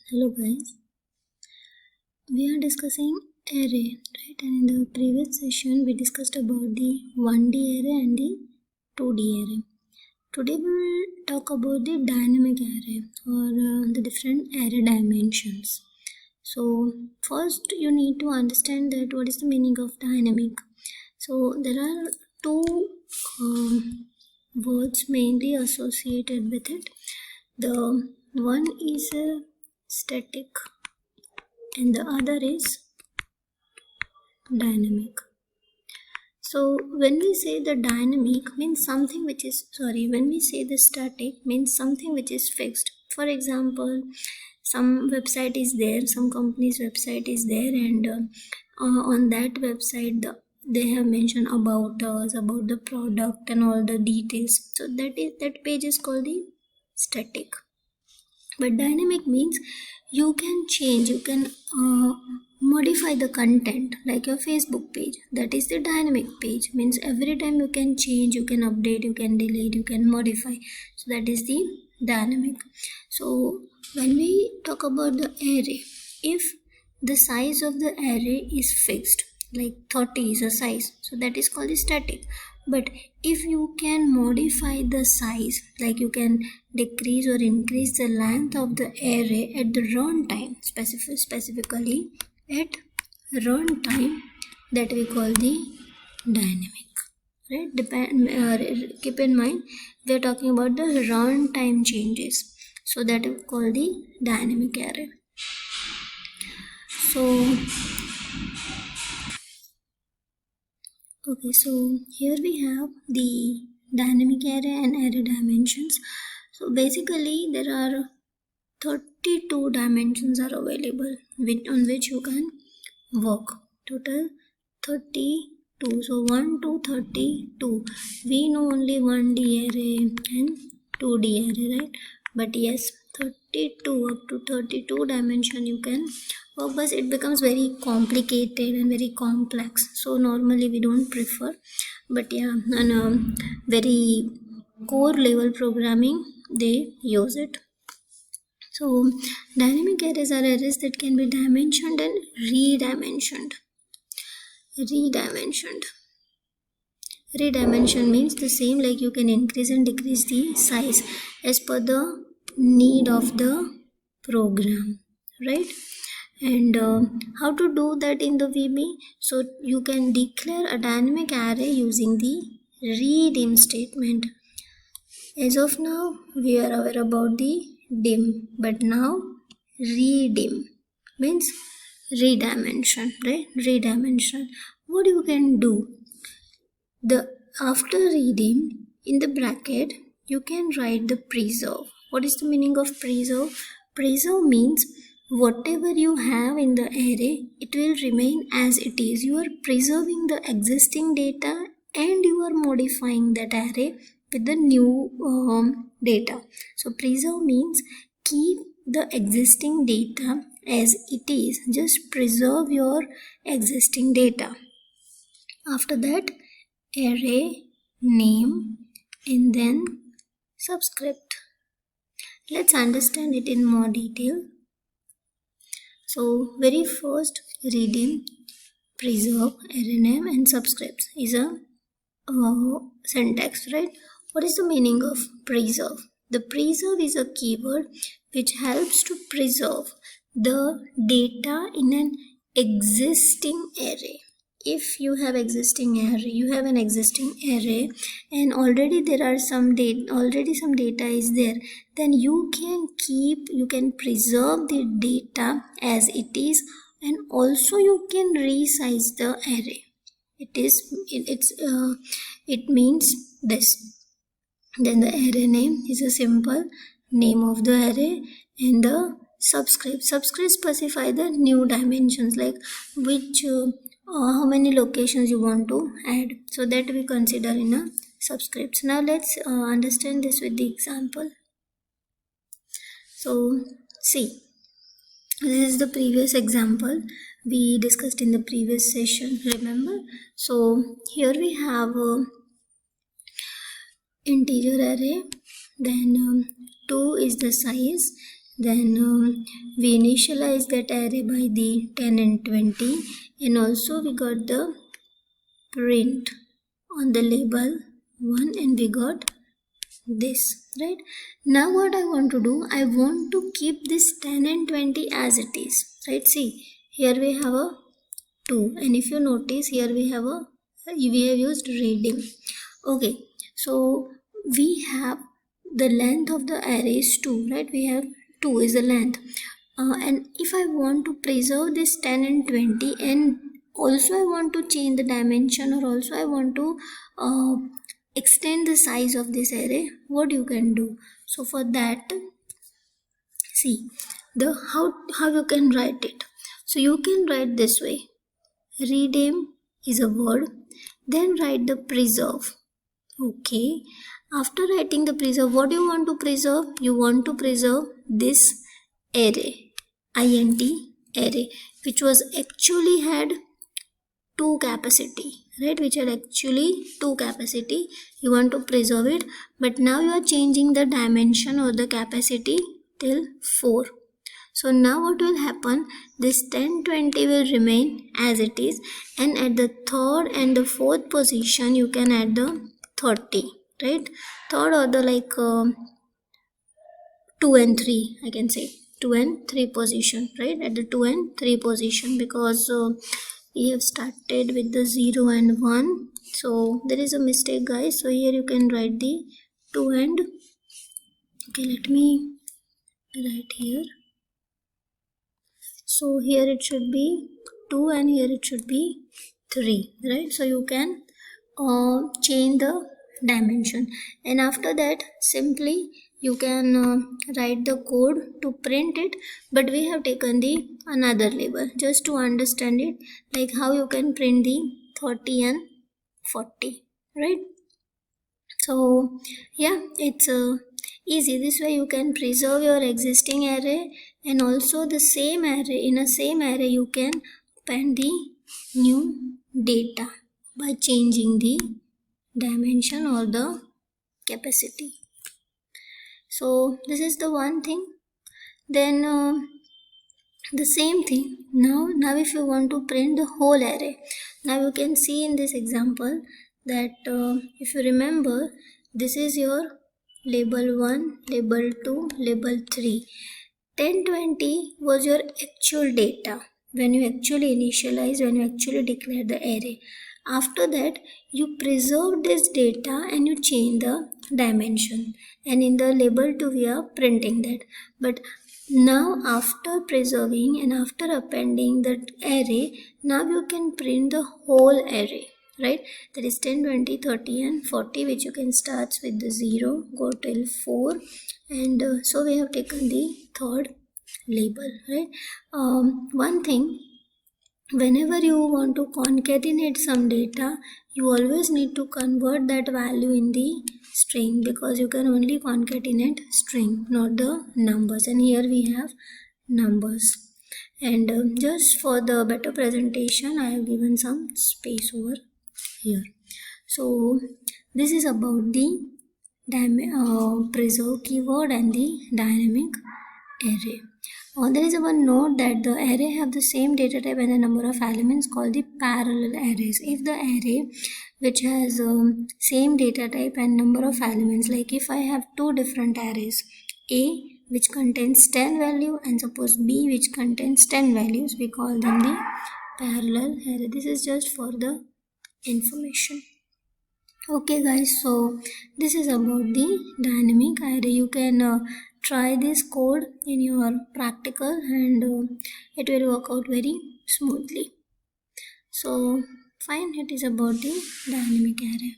Hello guys, we are discussing array, right? And in the previous session we discussed about the 1D array and the 2D array. Today we will talk about the dynamic array or the different array dimensions. So first you need to understand that what is the meaning of dynamic. So there are two words mainly associated with it. The one is static and the other is dynamic. So when we say the dynamic means something which is when we say the static means something which is fixed. For example, some website is there, some company's website is there, and on that website they have mentioned about us, about the product and all the details. So that page is called the static. But dynamic means you can change, you can modify the content, like your Facebook page. That is the dynamic page, means every time you can change, you can update, you can delete, you can modify. So that is the dynamic. So when we talk about the array, if the size of the array is fixed, like 30 is a size, so that is called the static. But if you can modify the size, like you can decrease or increase the length of the array at the runtime, specifically at runtime, that we call the dynamic, right? Keep in mind we are talking about the runtime changes, so that we call the dynamic array. So here we have the dynamic array and array dimensions. So basically there are 32 dimensions are available on which you can work. Total 32. So 1 to 32. We know only 1D array and 2D array, right? But yes, 32 up to 32 dimension you can work, but it becomes very complicated and very complex. So normally we don't prefer. But yeah, on very core level programming they use it. So dynamic arrays are arrays that can be dimensioned and redimensioned. Redimension means the same, like you can increase and decrease the size as per the need of the program, right? And how to do that in the VB? So you can declare a dynamic array using the redim statement. As of now we are aware about the dim, but now redim means redimension, right? Redimension. What you can do? After redim, in the bracket you can write the preserve. What is the meaning of preserve? Preserve means whatever you have in the array, it will remain as it is. You are preserving the existing data and you are modifying that array with the new data. So preserve means keep the existing data as it is. Just preserve your existing data. After that, array name and then subscript. Let's understand it in more detail. So very first, redim, preserve, array name and subscripts is a syntax, right? What is the meaning of preserve? The preserve is a keyword which helps to preserve the data in an existing array. If you have existing array, you have an existing array and already there are some data is there, then you can preserve the data as it is, and also you can resize the array. It means this. Then the array name is a simple name of the array, and the subscript specify the new dimensions, like which how many locations you want to add, so that we consider in a subscripts. Now let's understand this with the example. So see, this is the previous example we discussed in the previous session, remember? So here we have a integer array, then 2 is the size, Then we initialize that array by the 10 and 20, and also we got the print on the label 1, and we got this, right? Now what I want to do, I want to keep this 10 and 20 as it is, right? See, here we have a 2, and if you notice here we have used reading. Okay, so we have the length of the array is 2, right? We have 2 is the length, and if I want to preserve this 10 and 20, and also I want to change the dimension, or also I want to extend the size of this array, what you can do? So for that, see the how you can write it. So you can write this way: rename is a word, then write the preserve. Okay, after writing the preserve, what do you want to preserve? You want to preserve this array, int array, which was actually had 2 capacity, right? Which had actually 2 capacity. You want to preserve it, but now you are changing the dimension or the capacity till 4. So now what will happen, this 1020 will remain as it is, and at the third and the fourth position you can add the 30, right? Third or the 2 and 3, I can say 2 and 3 position, right? At the 2 and 3 position, because we have started with the 0 and 1, so there is a mistake, guys. So here you can write the 2 and, okay, let me write here. So here it should be 2 and here it should be 3, right? So you can change the dimension, and after that simply you can write the code to print it, but we have taken the another label just to understand it, like how you can print the 30 and 40, right? So yeah, it's easy. This way you can preserve your existing array, and also the same array, in a same array you can append the new data by changing the dimension or the capacity. So this is the one thing. Then the same thing now if you want to print the whole array, now you can see in this example that if you remember, this is your label 1, label 2, label 3. 1020 was your actual data when you actually initialize, when you actually declare the array. After that you preserve this data and you change the dimension, and in the label 2 we are printing that. But now after preserving and after appending that array, now you can print the whole array, right? That is 10, 20, 30 and 40, which you can start with the 0, go till 4, and so we have taken the third label, right? One thing, whenever you want to concatenate some data, you always need to convert that value in the string, because you can only concatenate string, not the numbers, and here we have numbers. And just for the better presentation, I have given some space over here. So this is about the preserve keyword and the dynamic array. There is one note that the array have the same data type and the number of elements called the parallel arrays. If the array which has same data type and number of elements, like if I have two different arrays, A which contains 10 value and suppose B which contains 10 values, we call them the parallel array. This is just for the information. Okay guys, so this is about the dynamic array. You can try this code in your practical, and it will work out very smoothly. So fine, it is about the dynamic array.